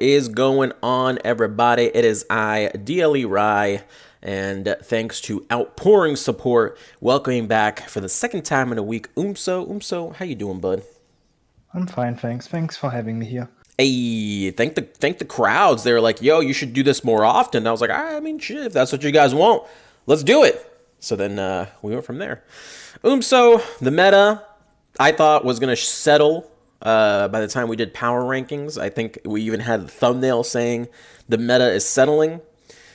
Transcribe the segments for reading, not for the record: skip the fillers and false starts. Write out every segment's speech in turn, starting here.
is going on, everybody? It is I, DLE Rye, and thanks to outpouring support, welcoming back for the second time in a week, Umso. Umso, how you doing, bud? I'm fine, thanks. Thanks for having me here. Hey, thank the crowds. They were like, "Yo, you should do this more often." I was like, "I mean, shit, if that's what you guys want, let's do it." So then we went from there. So the meta I thought was gonna settle by the time we did power rankings. I think we even had the thumbnail saying the meta is settling.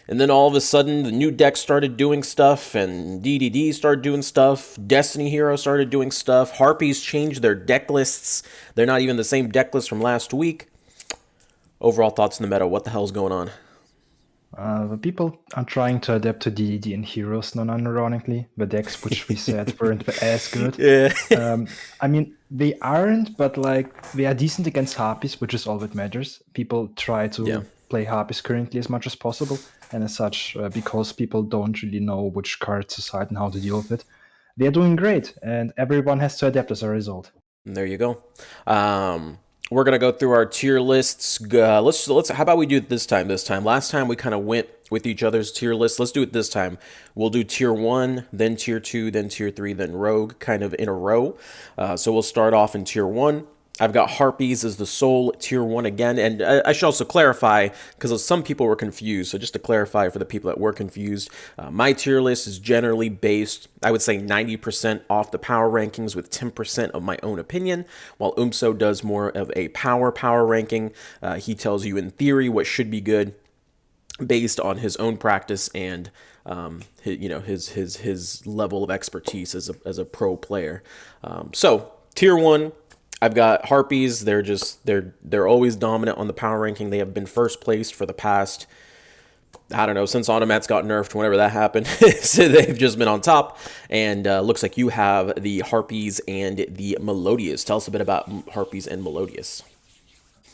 And then all of a sudden, the new deck started doing stuff, and DDD started doing stuff. Destiny Hero started doing stuff. Harpies changed their deck lists. They're not even the same deck list from last week. Overall thoughts in the meta. What the hell's going on? The people are trying to adapt to DDD and Heroes, non-ironically, the decks which we said weren't as good. Yeah. I mean, they aren't, but like they are decent against Harpies, which is all that matters. People try Yeah. to play Harpies currently as much as possible, and as such, because people don't really know which cards to side and how to deal with it, they are doing great, and everyone has to adapt as a result. There you go. We're gonna go through our tier lists. Let's. How about we do it this time? Last time we kind of went with each other's tier lists. Let's do it this time. We'll do tier one, then tier two, then tier three, then rogue, kind of in a row. So we'll start off in tier one. I've got Harpies as the sole tier one again. And I should also clarify, because some people were confused. So just to clarify for the people that were confused, my tier list is generally based, I would say 90% off the power rankings with 10% of my own opinion, while Umso does more of a power ranking. He tells you in theory what should be good based on his own practice and his level of expertise as a pro player. So tier one, I've got Harpies. They're always dominant on the power ranking. They have been first place for the past, I don't know, since Automats got nerfed, whenever that happened. So they've just been on top. And looks like you have the Harpies and the Melodious. Tell us a bit about Harpies and Melodious.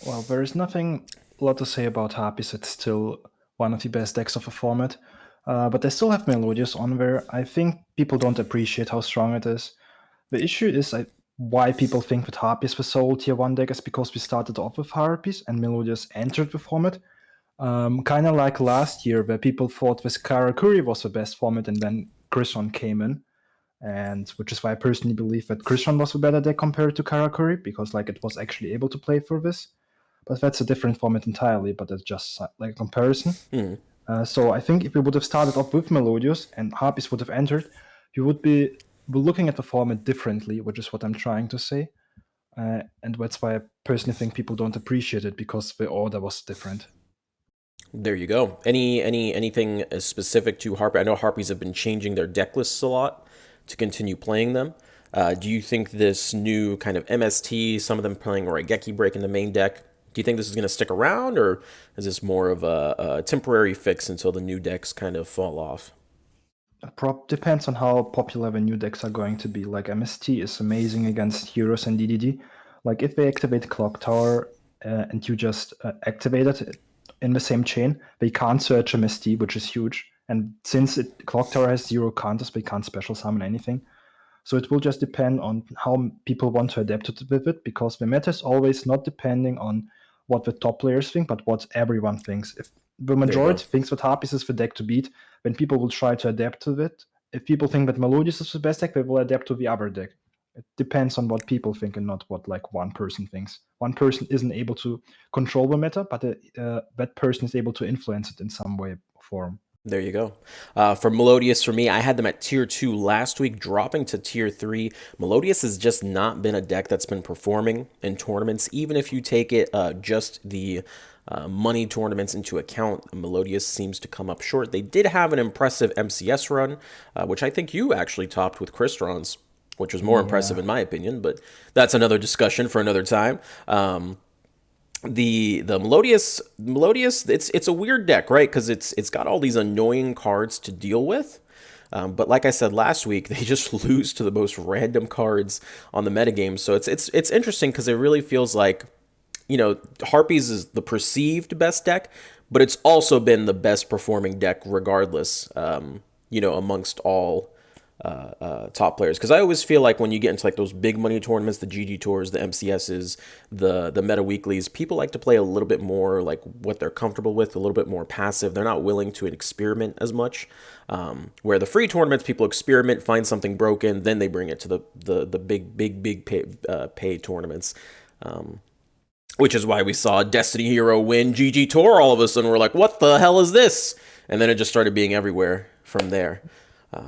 Well, there is nothing a lot to say about Harpies. It's still one of the best decks of the format. But I still have Melodious on there. I think people don't appreciate how strong it is. The issue is why people think that Harpies the sole tier 1 deck is because we started off with Harpies and Melodious entered the format. Kind of like last year, where people thought this Karakuri was the best format and then Krishan came in. And which is why I personally believe that Krishan was a better deck compared to Karakuri, because like it was actually able to play through this. But that's a different format entirely, but it's just like a comparison. So I think if we would have started off with Melodious and Harpies would have entered, we would be looking at the format differently, which is what I'm trying to say. And that's why I personally think people don't appreciate it, because the order was different. There you go. Anything specific to Harpy? I know Harpies have been changing their deck lists a lot to continue playing them. Do you think this new kind of MST, some of them playing Raigeki break in the main deck, do you think this is going to stick around, or is this more of a temporary fix until the new decks kind of fall off? Depends on how popular the new decks are going to be. Like MST is amazing against Heroes and DDD. Like if they activate Clock Tower and you just activate it in the same chain, they can't search MST, which is huge. And since Clock Tower has 0 counters, they can't special summon anything. So it will just depend on how people want to adapt with it, because the meta is always not depending on what the top players think, but what everyone thinks. If the There you go. majority thinks that Harpies is the deck to beat, then people will try to adapt to it. If people think that Melodious is the best deck, they will adapt to the other deck. It depends on what people think and not what like one person thinks. One person isn't able to control the meta, but that person is able to influence it in some way or form. There you go. For Melodious, for me, I had them at tier 2 last week, dropping to tier 3. Melodious has just not been a deck that's been performing in tournaments. Even if you take it just the money tournaments into account, Melodious seems to come up short. They did have an impressive MCS run, which I think you actually topped with Crystron's, which was more impressive in my opinion, but that's another discussion for another time. The Melodious, it's a weird deck, right? Because it's got all these annoying cards to deal with. But like I said last week, they just lose to the most random cards on the metagame. So it's interesting because it really feels like, Harpies is the perceived best deck, but it's also been the best performing deck regardless. Amongst all top players, because I always feel like when you get into like those big money tournaments, the GG tours, the MCSs, the meta weeklies, people like to play a little bit more like what they're comfortable with, a little bit more passive. They're not willing to experiment as much. Where the free tournaments, people experiment, find something broken, then they bring it to the big pay tournaments. Which is why we saw Destiny Hero win GG Tour all of a sudden. We're like, what the hell is this? And then it just started being everywhere from there.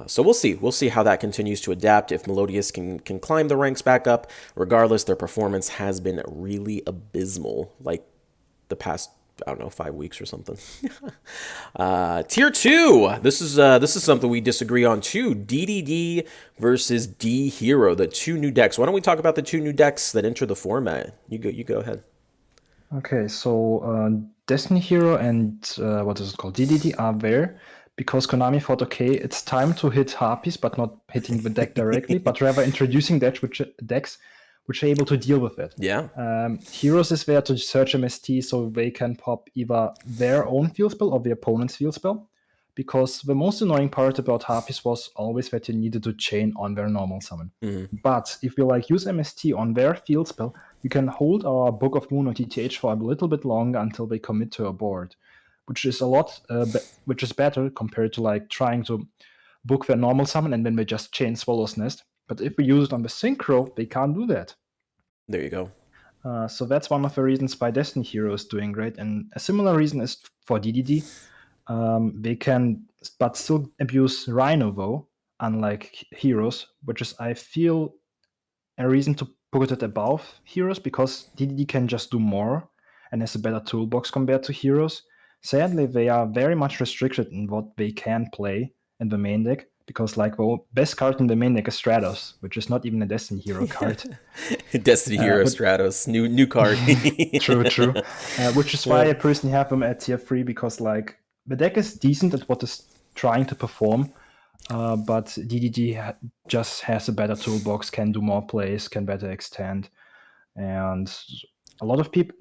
So we'll see. We'll see how that continues to adapt. If Melodious can climb the ranks back up. Regardless, their performance has been really abysmal. Like the past, I don't know, 5 weeks or something. Tier 2. This is something we disagree on too. DDD versus D-Hero, the two new decks. Why don't we talk about the two new decks that enter the format? You go ahead. Okay, so Destiny Hero and what is it called? DDD are there because Konami thought, okay, it's time to hit Harpies, but not hitting the deck directly, but rather introducing decks which are able to deal with it. Yeah. Heroes is there to search MST so they can pop either their own field spell or the opponent's field spell. Because the most annoying part about Harpies was always that you needed to chain on their normal summon. But if you like use MST on their field spell, you can hold our Book of Moon or TTH for a little bit longer until they commit to a board, which is a lot, which is better compared to like trying to book their normal summon and then they just chain Swallow's Nest. But if we use it on the Synchro, they can't do that. There you go. So that's one of the reasons why Destiny Hero is doing great. And a similar reason is for DDD. They can, but still abuse Rhino though, unlike Heroes, which is, I feel, a reason to put it above Heroes because DDD can just do more and has a better toolbox compared to Heroes. Sadly, they are very much restricted in what they can play in the main deck because, like, the best card in the main deck is Stratos, which is not even a Destiny Hero card. Destiny Hero Stratos, new card. True. Which is why I personally have them at tier 3 because, like, the deck is decent at what it's trying to perform, but DDD just has a better toolbox, can do more plays, can better extend, and a lot of people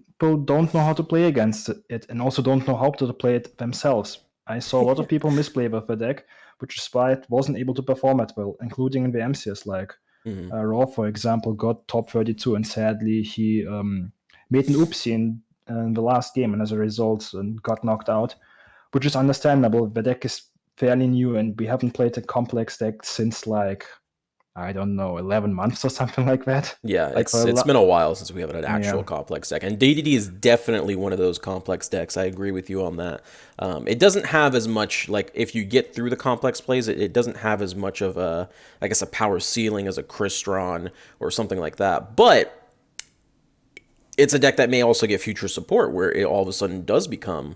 don't know how to play against it and also don't know how to play it themselves. I saw a lot of people misplay with the deck, which is why it wasn't able to perform it well, including in the MCS. Like Raw, for example, got top 32, and sadly he made an oopsie in the last game, and as a result, got knocked out, which is understandable. The deck is fairly new, and we haven't played a complex deck since, like, I don't know, 11 months or something like that. Yeah, like it's been a while since we have an actual complex deck, and DDD is definitely one of those complex decks. I agree with you on that. It doesn't have as much, like, if you get through the complex plays, it doesn't have as much of a, I guess, a power ceiling as a Crystron or something like that. But it's a deck that may also get future support, where it all of a sudden does become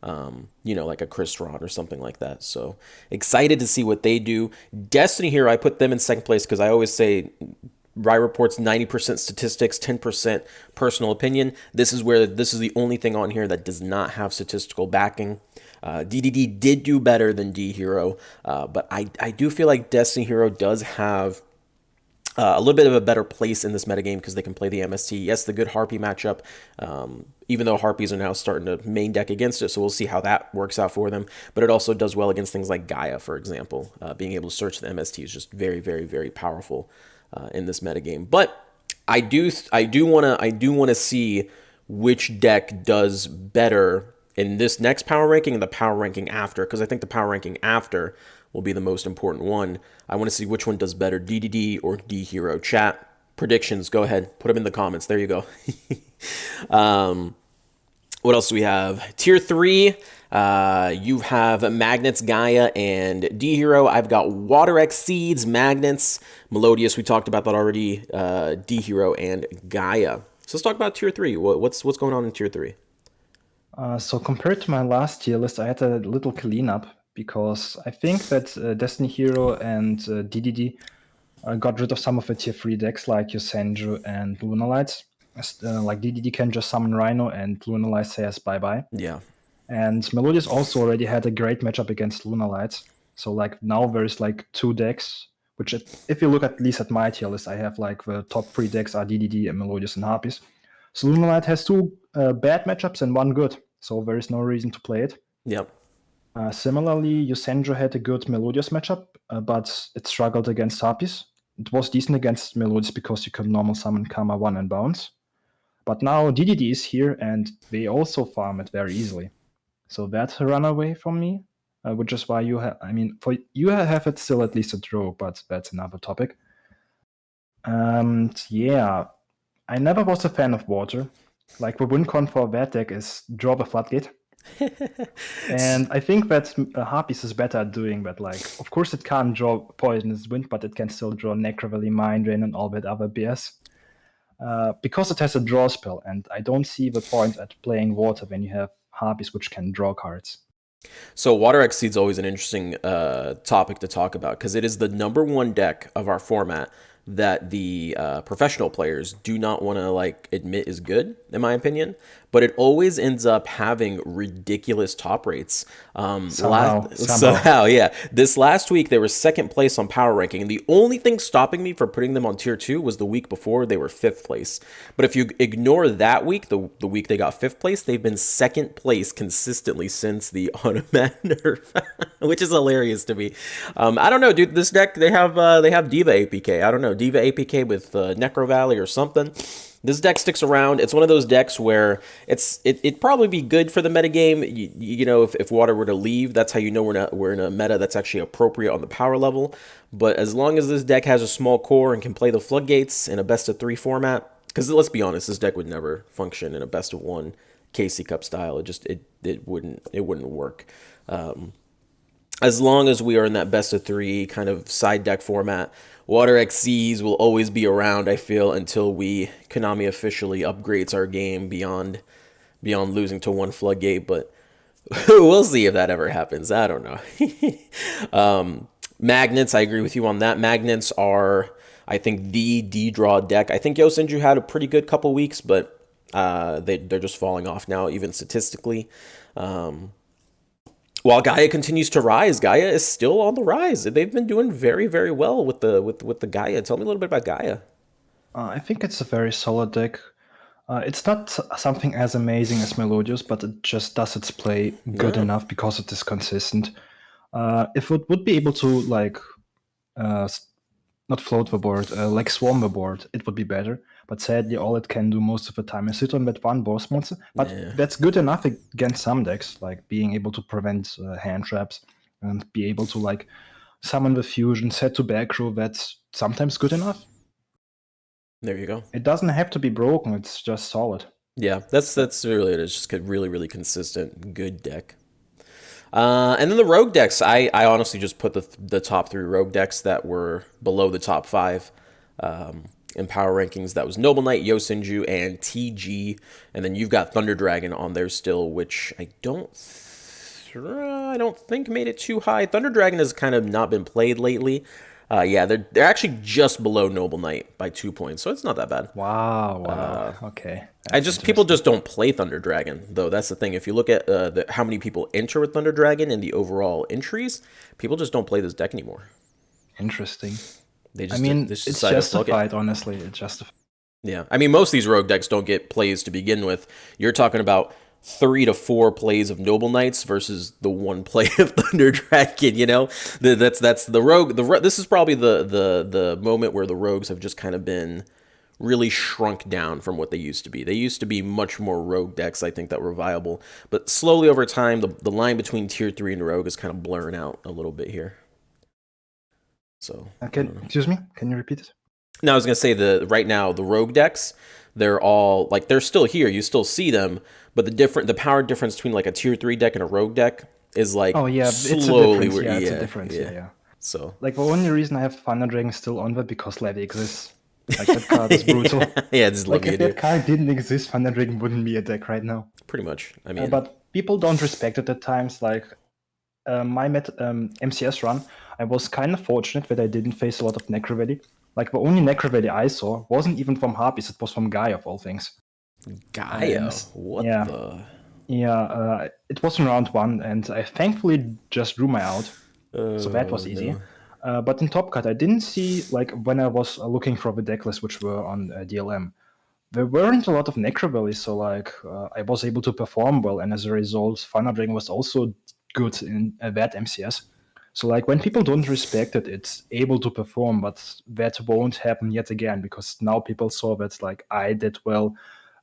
like a Crystron or something like that. So excited to see what they do. Destiny here, I put them in second place because I always say Rye reports 90% statistics, 10% personal opinion. This is the only thing on here that does not have statistical backing. DDD did do better than D-Hero, but I do feel like Destiny Hero does have a little bit of a better place in this metagame because they can play the MST. Yes, the good Harpy matchup, even though Harpies are now starting to main deck against it, so we'll see how that works out for them. But it also does well against things like Gaia, for example. Being able to search the MST is just very, very, very powerful in this metagame. But I do want to see which deck does better in this next power ranking and the power ranking after, because I think the power ranking after will be the most important one. I want to see which one does better, DDD or D-Hero. Chat, predictions, go ahead. Put them in the comments. There you go. What else do we have? Tier 3, you have Magnets, Gaia, and D-Hero. I've got Water X Seeds, Magnets, Melodious. We talked about that already. D-Hero and Gaia. So let's talk about Tier 3. What's going on in Tier 3? So compared to my last tier list, I had a little cleanup because I think that Destiny Hero and DDD got rid of some of the tier 3 decks like Yosenju and Lunalights. Like DDD can just summon Rhino and Lunalight says bye-bye. Yeah. And Melodious also already had a great matchup against Lunalights. So like now there's like 2 decks, which if you look at least at my tier list, I have like the top 3 decks are DDD and Melodious and Harpies. So Lunalight has 2 bad matchups and 1 good. So there is no reason to play it. Yep. Similarly, Yusenjo had a good Melodious matchup, but it struggled against Harpies. It was decent against Melodious because you could normal summon Karma 1 and bounce. But now DDD is here, and they also farm it very easily. So that's a runaway from me, which is why you have. I mean, for you have it still at least a draw, but that's another topic. Yeah, I never was a fan of water. Like the win con for that deck is draw the floodgate. And I think that Harpies is better at doing that. Like, of course, it can't draw Poisonous Wind, but it can still draw Necrovalley, Mind Drain, and all that other BS. Because it has a draw spell, and I don't see the point at playing water when you have Harpies which can draw cards. So Water Exceed is always an interesting topic to talk about because it is the number one deck of our format that the professional players do not want to like admit is good, in my opinion. But it always ends up having ridiculous top rates. Somehow, yeah. This last week they were second place on power ranking, and the only thing stopping me from putting them on tier 2 was the week before they were fifth place. But if you ignore that week, the week they got fifth place, they've been second place consistently since the automatic nerf, which is hilarious to me. I don't know, dude. This deck they have Diva APK. I don't know, Diva APK with Necro Valley or something. This deck sticks around. It's one of those decks where it'd probably be good for the metagame. You know, if Water were to leave, that's how you know we're in a meta that's actually appropriate on the power level. But as long as this deck has a small core and can play the floodgates in a best of 3 format, because let's be honest, this deck would never function in a best of 1 KC Cup style. It wouldn't work. As long as we are in that best of 3 kind of side deck format, Water XCs will always be around, I feel, until Konami officially upgrades our game beyond losing to 1 floodgate, but we'll see if that ever happens. I don't know. Magnets, I agree with you on that. Magnets are, I think, the D-draw deck. I think Yosenju had a pretty good couple weeks, but they're just falling off now, even statistically. While Gaia continues to rise, Gaia is still on the rise. They've been doing very, very well with the Gaia. Tell me a little bit about Gaia. I think it's a very solid deck. It's not something as amazing as Melodious, but it just does its play good enough because it is consistent. If it would be able to like not float the board, like swarm the board, it would be better. But sadly, all it can do most of the time is sit on that one boss monster. But that's good enough against some decks, like being able to prevent hand traps and be able to like summon the fusion, set to back row. That's sometimes good enough. There you go. It doesn't have to be broken. It's just solid. Yeah, that's really it. It's just a really, really consistent, good deck. And then the rogue decks, I honestly just put the top 3 rogue decks that were below the top 5 in power rankings. That was Noble Knight, Yosenju, and TG. And then you've got Thunder Dragon on there still, which I don't think made it too high. Thunder Dragon has kind of not been played lately. Yeah, they're actually just below Noble Knight by 2 points, so it's not that bad. Wow. Okay. People just don't play Thunder Dragon, though. That's the thing. If you look at how many people enter with Thunder Dragon and the overall entries, people just don't play this deck anymore. Interesting. They just, it's justified, honestly. It's justified. Yeah, I mean, most of these rogue decks don't get plays to begin with. You're talking about 3 to 4 plays of Noble Knights versus the 1 play of Thunder Dragon. You know, that's the rogue. This is probably the moment where the rogues have just kind of been really shrunk down from what they used to be. They used to be much more rogue decks, I think, that were viable. But slowly over time, the line between tier 3 and rogue is kind of blurring out a little bit here. So, excuse me, can you repeat it? No, I was gonna say right now the rogue decks, they're all like they're still here. You still see them, but the power difference between like a tier 3 deck and a rogue deck is like slowly. It's a difference. Yeah. So like the only reason I have Thunder Dragon still on that because Levy exists. Like that card is brutal. Yeah, it's like if that card didn't exist, Thunder Dragon wouldn't be a deck right now. Pretty much. I mean, but people don't respect it at times. Like my MCS run, I was kind of fortunate that I didn't face a lot of Necrovalley. Like the only Necrovalley I saw wasn't even from Harpies; it was from Gaia of all things. Gaia? Yeah, it was in round 1, and I thankfully just drew my out, so that was easy. No. But in Top Cut, I didn't see, like, when I was looking for the deck list, which were on DLM, there weren't a lot of Necrovalley, so, like, I was able to perform well, and as a result, Thunder Dragon was also good in that MCS. So like when people don't respect it, it's able to perform, but that won't happen yet again because now people saw that like I did well.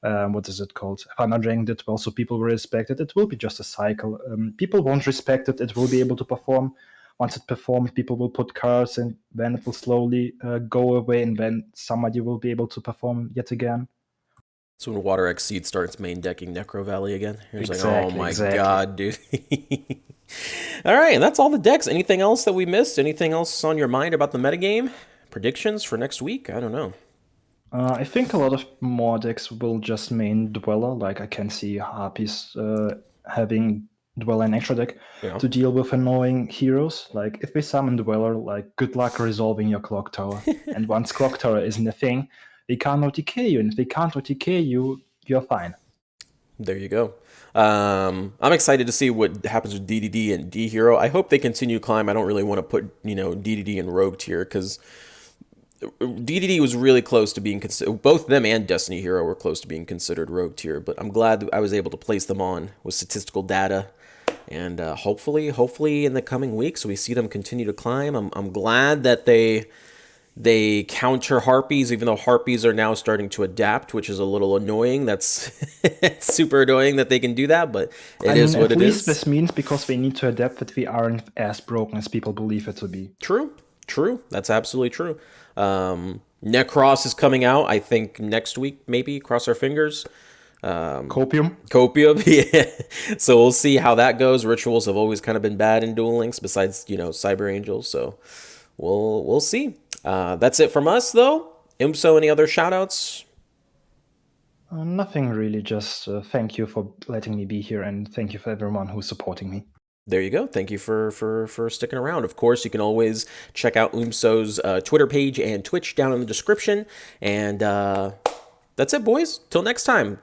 What is it called? Thunder Dragon did well, so people will respect it. It will be just a cycle. People won't respect it. It will be able to perform. Once it performs, people will put cards, and then it will slowly go away, and then somebody will be able to perform yet again. So when Water X Seed starts main decking Necro Valley again, you're just like, oh Exactly, my exactly. god, dude. All right, and that's all the decks. Anything else that we missed? Anything else on your mind about the metagame? Predictions for next week? I don't know. I think a lot of more decks will just main Dweller. Like I can see Harpies having Dweller and extra deck Yeah. to deal with annoying heroes. Like if they summon Dweller, like good luck resolving your Clock Tower. And once Clock Tower isn't a thing, they can't OTK you. And if they can't OTK you, you're fine. There you go. I'm excited to see what happens with DDD and D-Hero. I hope they continue to climb. I don't really want to put, DDD in Rogue tier because DDD was really close to being considered. Both them and Destiny Hero were close to being considered Rogue tier, but I'm glad that I was able to place them on with statistical data. And hopefully in the coming weeks we see them continue to climb. I'm glad that they counter harpies, even though harpies are now starting to adapt, which is a little annoying. That's it's super annoying that they can do that, but it I is mean, what at it least is. this means because they need to adapt that we aren't as broken as people believe it to be. True. That's absolutely true. Necros is coming out, I think, next week, maybe. Cross our fingers. Copium? Copium, yeah. So we'll see how that goes. Rituals have always kind of been bad in Duel Links, besides Cyber Angels. So we'll see. That's it from us, though. Umso, any other shoutouts? Nothing really, just thank you for letting me be here and thank you for everyone who's supporting me. There you go. Thank you for sticking around. Of course, you can always check out Umso's Twitter page and Twitch down in the description. And that's it, boys. Till next time.